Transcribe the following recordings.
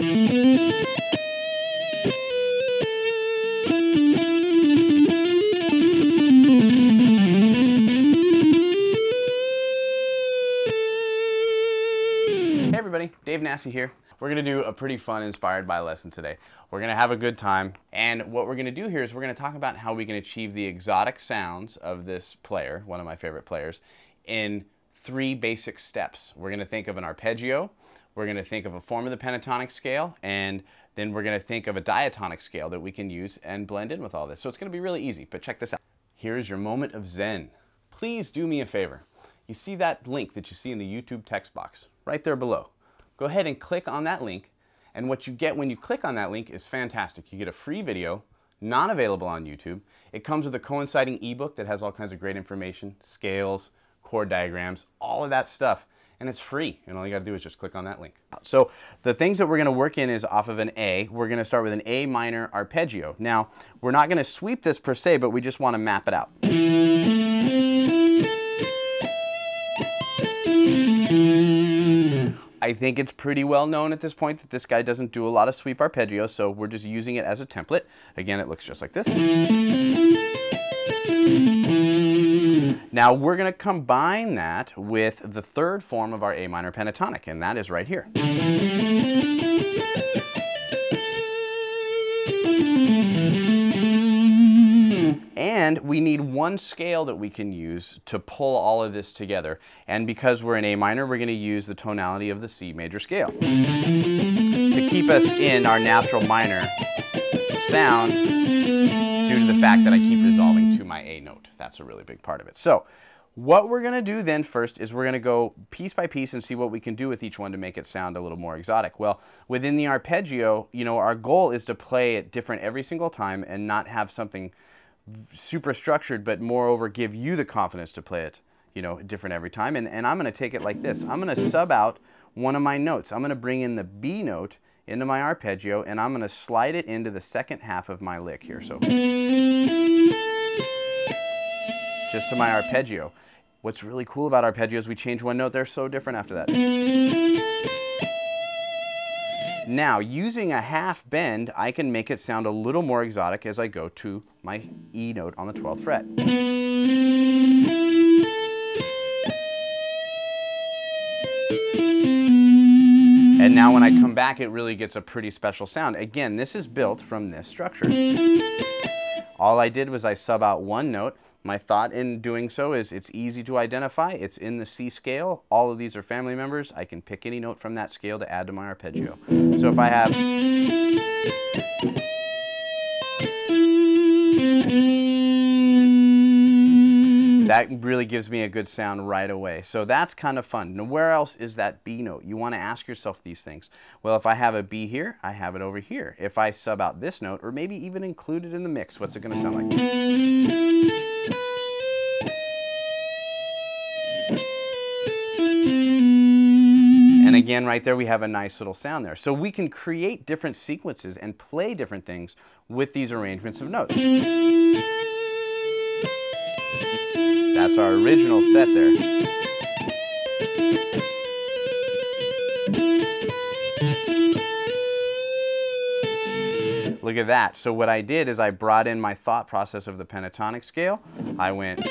Hey everybody, Dave Nassi here. We're going to do a pretty fun inspired by lesson today. We're going to have a good time, and what we're going to do here is we're going to talk about how we can achieve the exotic sounds of this player, one of my favorite players, in 3 basic steps. We're going to think of an arpeggio, we're going to think of a form of the pentatonic scale, and then we're going to think of a diatonic scale that we can use and blend in with all this. So it's going to be really easy, but check this out. Here is your moment of zen. Please do me a favor. You see that link that you see in the YouTube text box right there below. Go ahead and click on that link, and what you get when you click on that link is fantastic. You get a free video, not available on YouTube. It comes with a coinciding ebook that has all kinds of great information, scales, chord diagrams, all of that stuff, and it's free, and all you gotta do is just click on that link. So the things that we're gonna work in is off of an A. We're gonna start with an A minor arpeggio. Now, we're not gonna sweep this per se, but we just wanna map it out. I think it's pretty well known at this point that this guy doesn't do a lot of sweep arpeggios, so we're just using it as a template. Again, it looks just like this. Now we're going to combine that with the third form of our A minor pentatonic, and that is right here. And we need one scale that we can use to pull all of this together. And because we're in A minor, we're going to use the tonality of the C major scale to keep us in our natural minor sound due to the fact that I keep resolving to my A note. That's a really big part of it. So what we're going to do then first is we're going to go piece by piece and see what we can do with each one to make it sound a little more exotic. Well, within the arpeggio, you know, our goal is to play it different every single time and not have something super structured, but moreover give you the confidence to play it, you know, different every time. And I'm going to take it like this. I'm going to sub out one of my notes. I'm going to bring in the B note into my arpeggio, and I'm going to slide it into the second half of my lick here. So just to my arpeggio. What's really cool about arpeggios, we change one note, they're so different after that. Now, using a half bend, I can make it sound a little more exotic as I go to my E note on the 12th fret. And now when I come back, it really gets a pretty special sound. Again, this is built from this structure. All I did was I sub out one note. My thought in doing so is it's easy to identify. It's in the C scale. All of these are family members. I can pick any note from that scale to add to my arpeggio. So if I have... that really gives me a good sound right away. So that's kind of fun. Now, where else is that B note? You want to ask yourself these things. Well, if I have a B here, I have it over here. If I sub out this note, or maybe even include it in the mix, what's it going to sound like? And again, right there, we have a nice little sound there. So we can create different sequences and play different things with these arrangements of notes. That's our original set there. Look at that. So what I did is I brought in my thought process of the pentatonic scale. I went...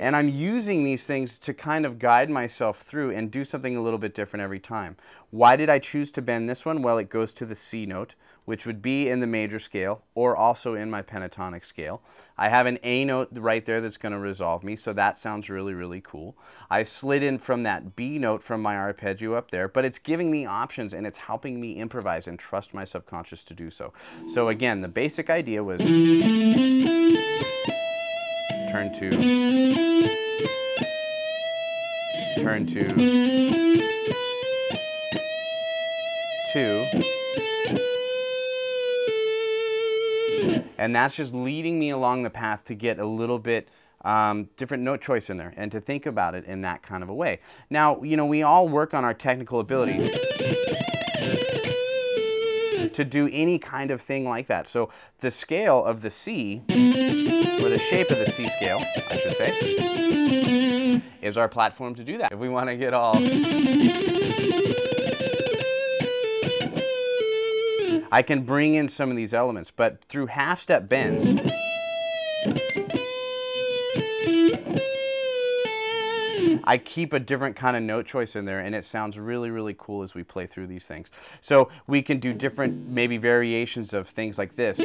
And I'm using these things to kind of guide myself through and do something a little bit different every time. Why did I choose to bend this one? Well, it goes to the C note, which would be in the major scale or also in my pentatonic scale. I have an A note right there that's going to resolve me, so that sounds really, really cool. I slid in from that B note from my arpeggio up there, but it's giving me options and it's helping me improvise and trust my subconscious to do so. So again, the basic idea was turn to, turn to, and that's just leading me along the path to get a little bit different note choice in there and to think about it in that kind of a way. Now, you know, we all work on our technical ability to do any kind of thing like that. So the scale of the C, or the shape of the C scale, I should say, is our platform to do that. If we want to get all... I can bring in some of these elements, but through half-step bends, I keep a different kind of note choice in there, and it sounds really, really cool as we play through these things. So we can do different, maybe variations of things like this.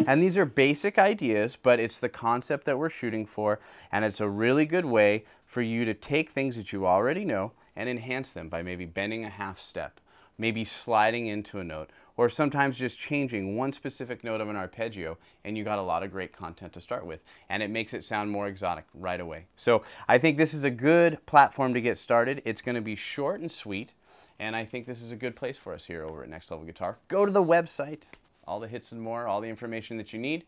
And these are basic ideas, but it's the concept that we're shooting for, and it's a really good way for you to take things that you already know and enhance them by maybe bending a half step, maybe sliding into a note, or sometimes just changing one specific note of an arpeggio, and you got a lot of great content to start with, and it makes it sound more exotic right away. So I think this is a good platform to get started. It's going to be short and sweet, and I think this is a good place for us here over at Next Level Guitar. Go to the website. All the hits and more, all the information that you need.